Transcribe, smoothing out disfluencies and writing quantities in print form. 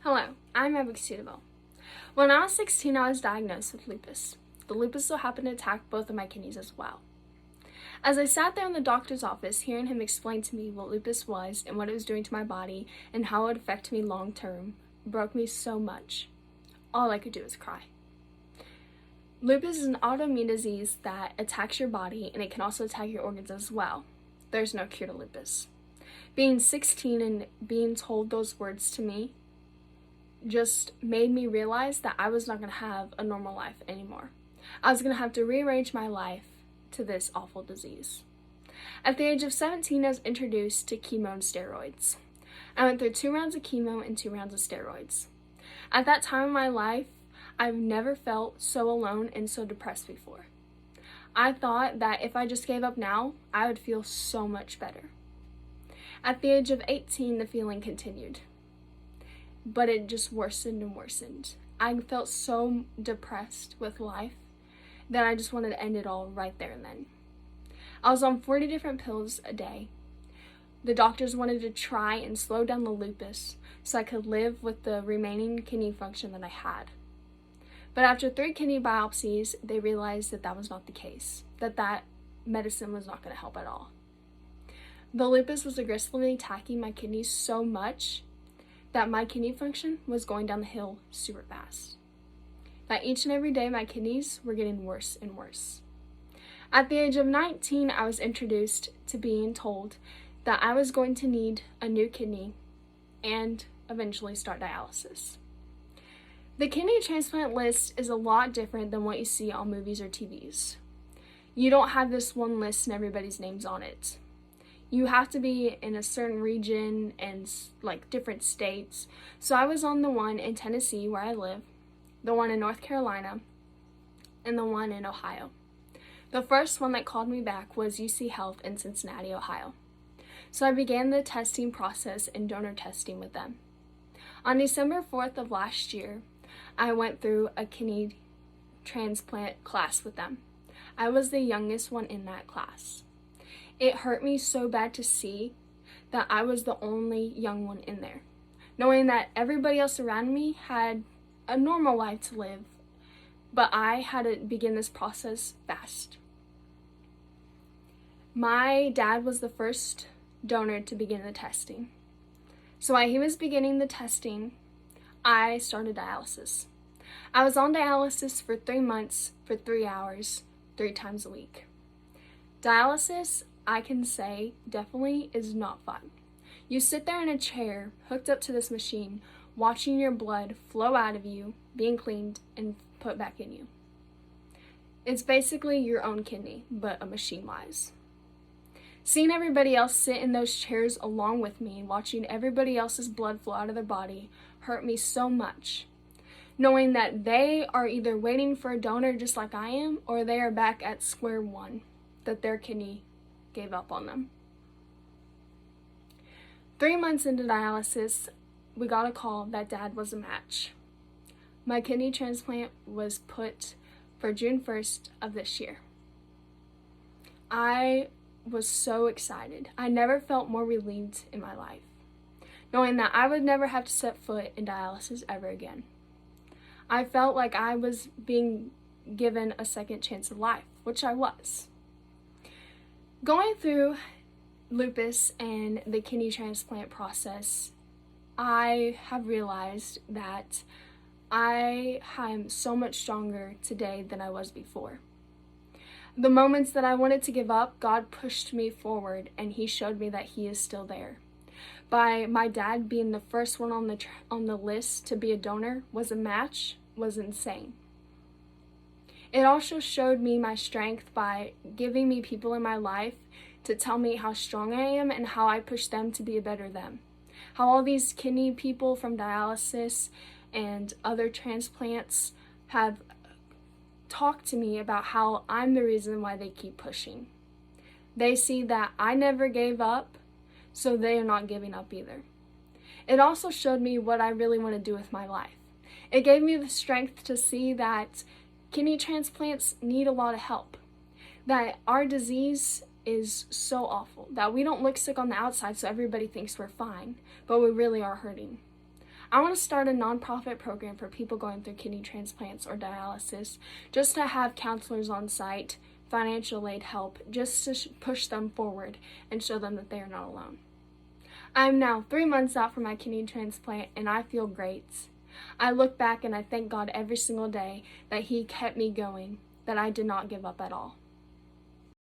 Hello, I'm Abby Suitable. When I was 16, I was diagnosed with lupus. The lupus so happened to attack both of my kidneys as well. As I sat there in the doctor's office, hearing him explain to me what lupus was and what it was doing to my body and how it would affect me long term, broke me so much. All I could do was cry. Lupus is an autoimmune disease that attacks your body, and it can also attack your organs as well. There's no cure to lupus. Being 16 and being told those words to me just made me realize that I was not going to have a normal life anymore. I was going to have to rearrange my life to this awful disease. At the age of 17, I was introduced to chemo and steroids. I went through 2 rounds of chemo and 2 rounds of steroids. At that time in my life, I've never felt so alone and so depressed before. I thought that if I just gave up now, I would feel so much better. At the age of 18, the feeling continued, but it just worsened and worsened. I felt so depressed with life that I just wanted to end it all right there and then. I was on 40 different pills a day. The doctors wanted to try and slow down the lupus so I could live with the remaining kidney function that I had. But after 3 kidney biopsies, they realized that that was not the case, that medicine was not going to help at all. The lupus was aggressively attacking my kidneys so much that my kidney function was going down the hill super fast. That each and every day my kidneys were getting worse and worse. At the age of 19, I was introduced to being told that I was going to need a new kidney and eventually start dialysis. The kidney transplant list is a lot different than what you see on movies or TVs. You don't have this one list and everybody's names on it. You have to be in a certain region and different states. So I was on the one in Tennessee where I live, the one in North Carolina, and the one in Ohio. The first one that called me back was UC Health in Cincinnati, Ohio. So I began the testing process and donor testing with them. On December 4th of last year, I went through a kidney transplant class with them. I was the youngest one in that class. It hurt me so bad to see that I was the only young one in there, knowing that everybody else around me had a normal life to live, but I had to begin this process fast. My dad was the first donor to begin the testing. So while he was beginning the testing, I started dialysis. I was on dialysis for 3 months for 3 hours, 3 times a week. Dialysis, I can say, definitely is not fun. You sit there in a chair, hooked up to this machine, watching your blood flow out of you, being cleaned, and put back in you. It's basically your own kidney, but a machine-wise. Seeing everybody else sit in those chairs along with me and watching everybody else's blood flow out of their body hurt me so much. Knowing that they are either waiting for a donor just like I am, or they are back at square one, that their kidney gave up on them. 3 months into dialysis, we got a call that Dad was a match. My kidney transplant was put for June 1st of this year. I was so excited. I never felt more relieved in my life, knowing that I would never have to set foot in dialysis ever again. I felt like I was being given a second chance of life, which I was. Going through lupus and the kidney transplant process, I have realized that I am so much stronger today than I was before. The moments that I wanted to give up, God pushed me forward, and He showed me that He is still there. By my dad being the first one on the list to be a donor was a match, was insane. It also showed me my strength by giving me people in my life to tell me how strong I am and how I push them to be a better them. How all these kidney people from dialysis and other transplants have talked to me about how I'm the reason why they keep pushing. They see that I never gave up, so they are not giving up either. It also showed me what I really want to do with my life. It gave me the strength to see that kidney transplants need a lot of help, that our disease is so awful, that we don't look sick on the outside so everybody thinks we're fine, but we really are hurting. I want to start a nonprofit program for people going through kidney transplants or dialysis, just to have counselors on site, financial aid help, just to push them forward and show them that they are not alone. I am now 3 months out from my kidney transplant, and I feel great. I look back and I thank God every single day that He kept me going, that I did not give up at all.